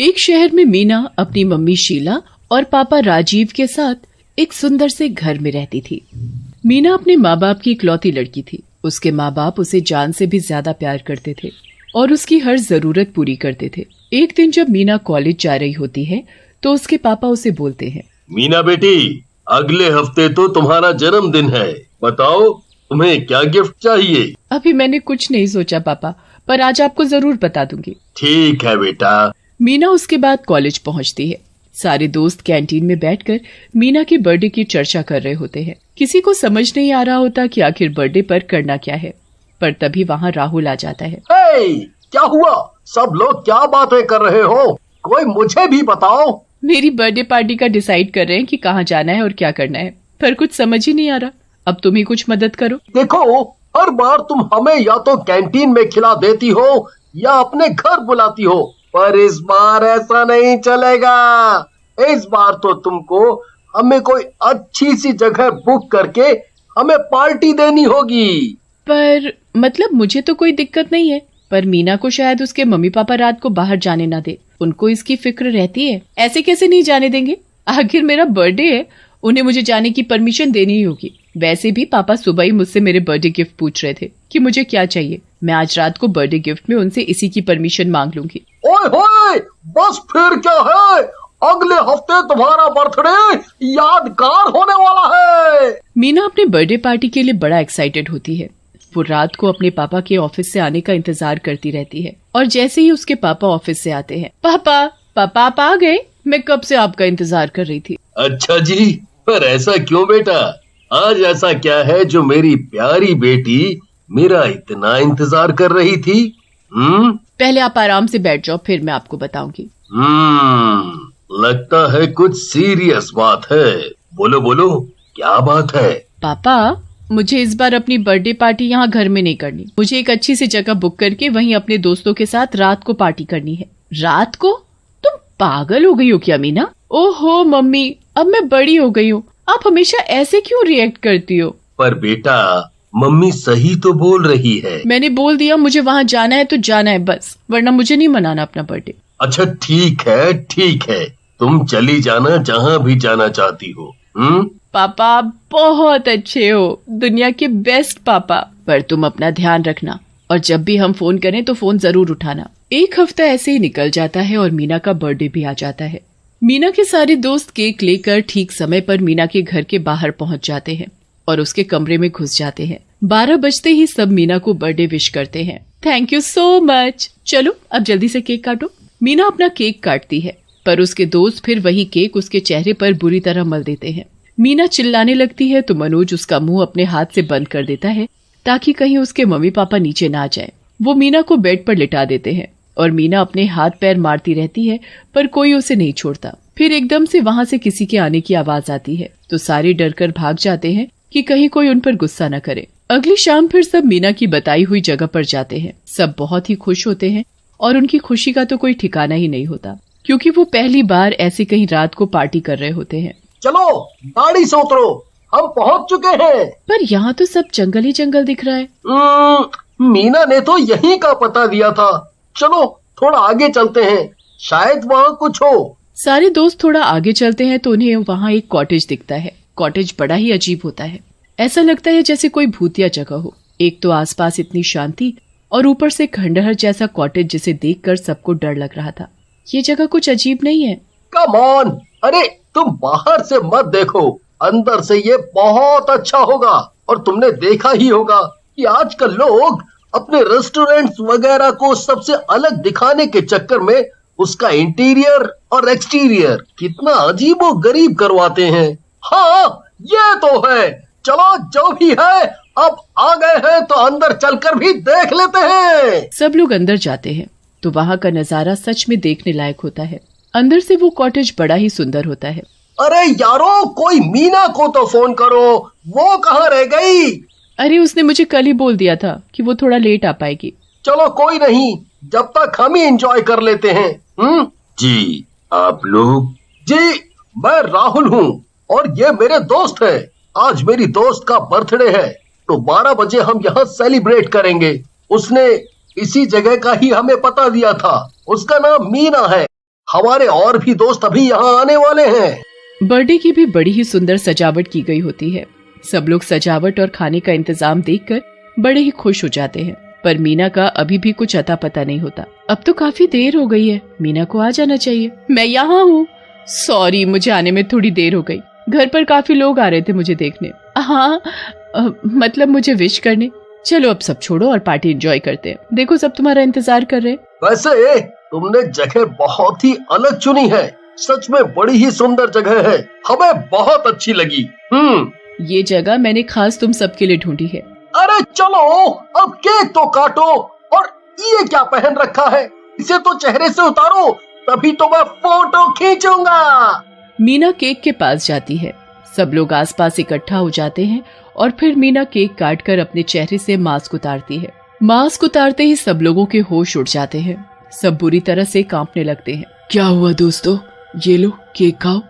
एक शहर में मीना अपनी मम्मी शीला और पापा राजीव के साथ एक सुंदर से घर में रहती थी। मीना अपने माँ बाप की इकलौती लड़की थी। उसके माँ बाप उसे जान से भी ज्यादा प्यार करते थे और उसकी हर जरूरत पूरी करते थे। एक दिन जब मीना कॉलेज जा रही होती है तो उसके पापा उसे बोलते हैं, मीना बेटी, अगले हफ्ते तो तुम्हारा जन्मदिन है, बताओ तुम्हें क्या गिफ्ट चाहिए? अभी मैंने कुछ नहीं सोचा पापा, पर आज आपको जरूर बता दूंगी। ठीक है बेटा। मीना उसके बाद कॉलेज पहुंचती है। सारे दोस्त कैंटीन में बैठकर मीना के बर्थडे की चर्चा कर रहे होते हैं। किसी को समझ नहीं आ रहा होता कि आखिर बर्थडे पर करना क्या है, पर तभी वहाँ राहुल आ जाता है। क्या हुआ? सब लोग क्या बातें कर रहे हो? कोई मुझे भी बताओ। मेरी बर्थडे पार्टी का डिसाइड कर रहे हैं कि कहाँ जाना है और क्या करना है, पर कुछ समझ ही नहीं आ रहा। अब तुम ही कुछ मदद करो। देखो, हर बार तुम हमें या तो कैंटीन में खिला देती हो या अपने घर बुलाती हो, पर इस बार ऐसा नहीं चलेगा। इस बार तो तुमको हमें कोई अच्छी सी जगह बुक करके हमें पार्टी देनी होगी। पर मतलब मुझे तो कोई दिक्कत नहीं है, पर मीना को शायद उसके मम्मी पापा रात को बाहर जाने ना दे। उनको इसकी फिक्र रहती है। ऐसे कैसे नहीं जाने देंगे? आखिर मेरा बर्थडे है, उन्हें मुझे जाने की परमिशन देनी ही होगी। वैसे भी पापा सुबह ही मुझसे मेरे बर्थडे गिफ्ट पूछ रहे थे कि मुझे क्या चाहिए। मैं आज रात को बर्थडे गिफ्ट में उनसे इसी की परमिशन मांग लूंगी। ओए होए, बस फिर क्या है, अगले हफ्ते तुम्हारा बर्थडे यादगार होने वाला है। मीना अपने बर्थडे पार्टी के लिए बड़ा एक्साइटेड होती है। वो रात को अपने पापा के ऑफिस से आने का इंतजार करती रहती है और जैसे ही उसके पापा ऑफिस से आते हैं, पापा आप आ गए? मैं कब से आपका इंतजार कर रही थी। अच्छा जी, पर ऐसा क्यों बेटा? आज ऐसा क्या है जो मेरी प्यारी बेटी मेरा इतना इंतजार कर रही थी? पहले आप आराम से बैठ जाओ, फिर मैं आपको बताऊंगी। लगता है कुछ सीरियस बात है। बोलो बोलो, क्या बात है? पापा, मुझे इस बार अपनी बर्थडे पार्टी यहाँ घर में नहीं करनी। मुझे एक अच्छी सी जगह बुक करके वहीं अपने दोस्तों के साथ रात को पार्टी करनी है। रात को? तुम पागल हो गई हो क्या मीना? ओहो मम्मी, अब मैं बड़ी हो गई हूँ, आप हमेशा ऐसे क्यों रिएक्ट करती हो? पर बेटा, मम्मी सही तो बोल रही है। मैंने बोल दिया मुझे वहाँ जाना है तो जाना है बस, वरना मुझे नहीं मनाना अपना बर्थडे। अच्छा ठीक है, तुम चली जाना जहाँ भी जाना चाहती हो। पापा आप बहुत अच्छे हो, दुनिया के बेस्ट पापा। पर तुम अपना ध्यान रखना और जब भी हम फोन करें तो फोन जरूर उठाना। एक हफ्ता ऐसे ही निकल जाता है और मीना का बर्थडे भी आ जाता है। मीना के सारे दोस्त केक लेकर ठीक समय पर मीना के घर के बाहर पहुंच जाते हैं और उसके कमरे में घुस जाते हैं। 12 बजते ही सब मीना को बर्थडे विश करते हैं। Thank you so much. चलो अब जल्दी से केक काटो। मीना अपना केक काटती है, पर उसके दोस्त फिर वही केक उसके चेहरे पर बुरी तरह मल देते हैं। मीना चिल्लाने लगती है तो मनोज उसका मुंह अपने हाथ से बंद कर देता है ताकि कहीं उसके मम्मी पापा नीचे ना जाए। वो मीना को बेड पर लिटा देते हैं और मीना अपने हाथ पैर मारती रहती है, पर कोई उसे नहीं छोड़ता। फिर एकदम से वहाँ से किसी के आने की आवाज आती है तो सारे डर कर भाग जाते हैं कि कहीं कोई उन पर गुस्सा न करे। अगली शाम फिर सब मीना की बताई हुई जगह पर जाते हैं। सब बहुत ही खुश होते हैं और उनकी खुशी का तो कोई ठिकाना ही नहीं होता, क्योंकि वो पहली बार ऐसे कहीं रात को पार्टी कर रहे होते हैं। चलो गाड़ी से उतरो, हम पहुंच चुके हैं। पर यहाँ तो सब जंगल ही जंगल दिख रहा है। मीना ने तो यहीं का पता दिया था। चलो थोड़ा आगे चलते हैं, शायद वहाँ कुछ हो। सारे दोस्त थोड़ा आगे चलते हैं तो उन्हें वहाँ एक कॉटेज दिखता है। कॉटेज बड़ा ही अजीब होता है। ऐसा लगता है जैसे कोई भूतिया जगह हो। एक तो आसपास इतनी शांति और ऊपर से खंडहर जैसा कॉटेज, जिसे देखकर सबको डर लग रहा था। ये जगह कुछ अजीब नहीं है? कम ऑन, अरे तुम बाहर से मत देखो, अंदर से ये बहुत अच्छा होगा। और तुमने देखा ही होगा कि आजकल लोग अपने रेस्टोरेंट्स वगैरह को सबसे अलग दिखाने के चक्कर में उसका इंटीरियर और एक्सटीरियर कितना अजीबो गरीब करवाते हैं। हाँ ये तो है। चलो जो भी है, अब आ गए हैं तो अंदर चलकर भी देख लेते हैं। सब लोग अंदर जाते हैं तो वहाँ का नजारा सच में देखने लायक होता है। अंदर से वो कॉटेज बड़ा ही सुंदर होता है। अरे यारो, कोई मीना को तो फोन करो, वो कहाँ रह गई? अरे उसने मुझे कल ही बोल दिया था कि वो थोड़ा लेट आ पाएगी। चलो कोई नहीं, जब तक हम ही एंजॉय कर लेते हैं। जी आप लोग? जी मैं राहुल हूँ और ये मेरे दोस्त है। आज मेरी दोस्त का बर्थडे है तो 12 बजे हम यहाँ सेलिब्रेट करेंगे। उसने इसी जगह का ही हमें पता दिया था। उसका नाम मीना है। हमारे और भी दोस्त अभी यहाँ आने वाले हैं। बर्थडे की भी बड़ी ही सुंदर सजावट की गई होती है। सब लोग सजावट और खाने का इंतजाम देखकर बड़े ही खुश हो जाते हैं, पर मीना का अभी भी कुछ अता पता नहीं होता। अब तो काफी देर हो गई है, मीना को आ जाना चाहिए। मैं यहाँ हूँ। सॉरी, मुझे आने में थोड़ी देर हो गई। घर पर काफी लोग आ रहे थे मुझे देखने। हाँ, मतलब मुझे विश करने। चलो अब सब छोड़ो और पार्टी एंजॉय करते हैं। देखो सब तुम्हारा इंतजार कर रहे हैं। वैसे तुमने जगह बहुत ही अलग चुनी है, सच में बड़ी ही सुंदर जगह है, हमें बहुत अच्छी लगी। ये जगह मैंने खास तुम सबके लिए ढूंढी है। अरे चलो अब केक तो काटो। और ये क्या पहन रखा है, इसे तो चेहरे से उतारो, तभी तो मैं फोटो खींचूंगा। मीना केक के पास जाती है। सब लोग आसपास इकट्ठा हो जाते हैं और फिर मीना केक काटकर अपने चेहरे से मास्क उतारती है। मास्क उतारते ही सब लोगों के होश उड़ जाते हैं। सब बुरी तरह से कांपने लगते हैं। क्या हुआ दोस्तों, ये लो केक खाओ।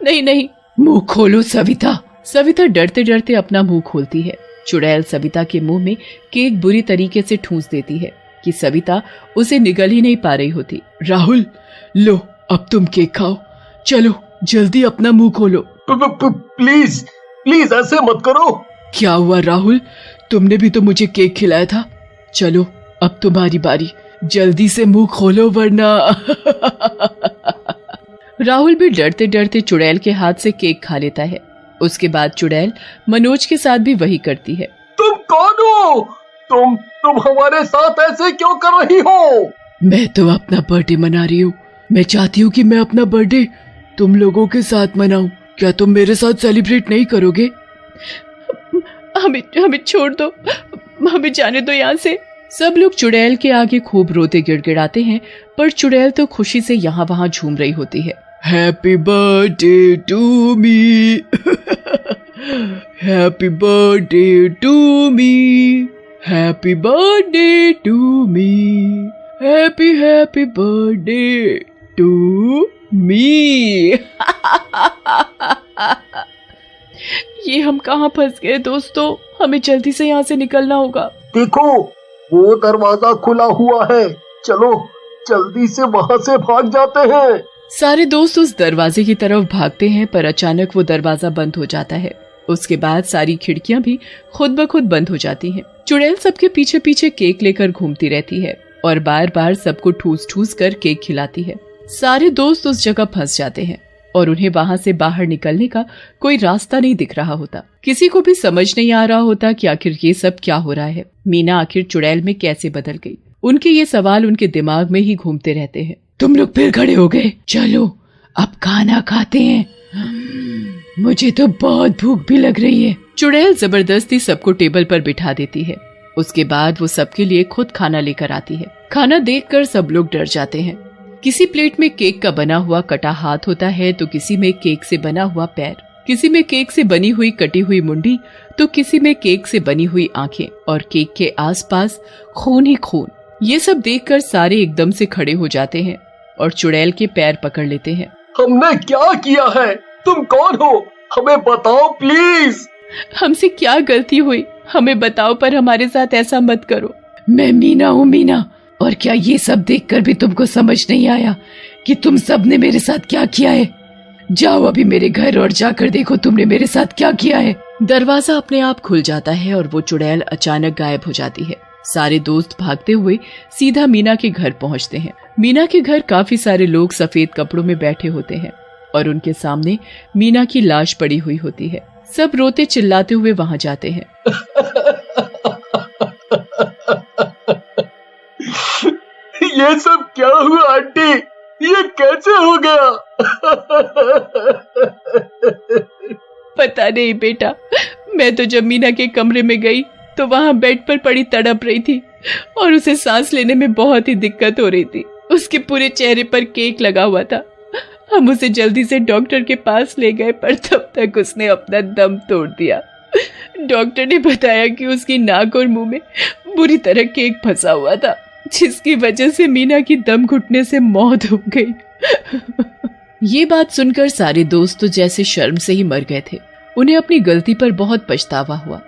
नहीं नहीं, मुंह खोलो सविता। सविता डरते डरते अपना मुंह खोलती है। चुड़ैल सविता के मुंह में केक बुरी तरीके से ठूंस देती है कि सविता उसे निगल ही नहीं पा रही होती। राहुल, लो अब तुम केक खाओ। चलो जल्दी अपना मुंह खोलो। प्लीज प्लीज ऐसे मत करो। क्या हुआ राहुल, तुमने भी तो मुझे केक खिलाया था। चलो अब तुम्हारी बारी, जल्दी से मुंह खोलो वरना। राहुल भी डरते डरते चुड़ैल के हाथ से केक खा लेता है। उसके बाद चुड़ैल मनोज के साथ भी वही करती है। तुम कौन हो? तुम हमारे साथ ऐसे क्यों कर रही हो? मैं तो अपना बर्थडे मना रही हूँ। मैं चाहती हूँ कि मैं अपना बर्थडे तुम लोगों के साथ मनाऊं। क्या तुम मेरे साथ सेलिब्रेट नहीं करोगे? हमें छोड़ दो, हमें जाने दो यहाँ से। सब लोग चुड़ैल के आगे खूब रोते गिड़गिड़ाते हैं, पर चुड़ैल तो खुशी से यहाँ वहाँ झूम रही होती है। Happy birthday to me, happy birthday to me, happy birthday to me, happy happy birthday to me. ये हम कहाँ फंस गए दोस्तों, हमें जल्दी से यहाँ से निकलना होगा। देखो वो दरवाजा खुला हुआ है, चलो जल्दी से वहाँ से भाग जाते हैं। सारे दोस्त उस दरवाजे की तरफ भागते हैं, पर अचानक वो दरवाजा बंद हो जाता है। उसके बाद सारी खिड़कियां भी खुद ब खुद बंद हो जाती हैं। चुड़ैल सबके पीछे पीछे केक लेकर घूमती रहती है और बार बार सबको ठूस ठूस कर केक खिलाती है। सारे दोस्त उस जगह फंस जाते हैं और उन्हें वहाँ से बाहर निकलने का कोई रास्ता नहीं दिख रहा होता। किसी को भी समझ नहीं आ रहा होता कि आखिर ये सब क्या हो रहा है। मीना आखिर चुड़ैल में कैसे बदल गई? उनके ये सवाल उनके दिमाग में ही घूमते रहते हैं। तुम लोग फिर खड़े हो गए, चलो अब खाना खाते हैं, मुझे तो बहुत भूख भी लग रही है। चुड़ैल जबरदस्ती सबको टेबल पर बिठा देती है। उसके बाद वो सबके लिए खुद खाना लेकर आती है। खाना देखकर सब लोग डर जाते हैं। किसी प्लेट में केक का बना हुआ कटा हाथ होता है, तो किसी में केक से बना हुआ पैर, किसी में केक से बनी हुई कटी हुई मुंडी, तो किसी में केक से बनी हुई आंखें और केक के आसपास खून ही खून। ये सब देखकर सारे एकदम से खड़े हो जाते हैं और चुड़ैल के पैर पकड़ लेते हैं। हमने क्या किया है? तुम कौन हो? हमें बताओ प्लीज। हमसे क्या गलती हुई, हमें बताओ, पर हमारे साथ ऐसा मत करो। मैं मीना हूँ, मीना। और क्या ये सब देखकर भी तुमको समझ नहीं आया कि तुम सब ने मेरे साथ क्या किया है? जाओ अभी मेरे घर और जाकर देखो तुमने मेरे साथ क्या किया है। दरवाजा अपने आप खुल जाता है और वो चुड़ैल अचानक गायब हो जाती है। सारे दोस्त भागते हुए सीधा मीना के घर पहुंचते हैं। मीना के घर काफी सारे लोग सफेद कपड़ों में बैठे होते हैं और उनके सामने मीना की लाश पड़ी हुई होती है। सब रोते चिल्लाते हुए वहां जाते हैं। ये सब क्या हुआ आंटी? ये कैसे हो गया? पता नहीं बेटा, मैं तो जब मीना के कमरे में गई तो वहां बेड पर पड़ी तड़प रही थी और उसे सांस लेने में बहुत ही दिक्कत हो रही थी। उसके पूरे चेहरे पर केक लगा हुआ था। हम उसे जल्दी से डॉक्टर के पास ले गए, पर तब तक उसने अपना दम तोड़ दिया। डॉक्टर ने बताया कि उसकी नाक और मुंह में बुरी तरह केक फंसा हुआ था, जिसकी वजह से मीना की दम घुटने से मौत हो गई। ये बात सुनकर सारे दोस्त तो जैसे शर्म से ही मर गए थे। उन्हें अपनी गलती पर बहुत पछतावा हुआ।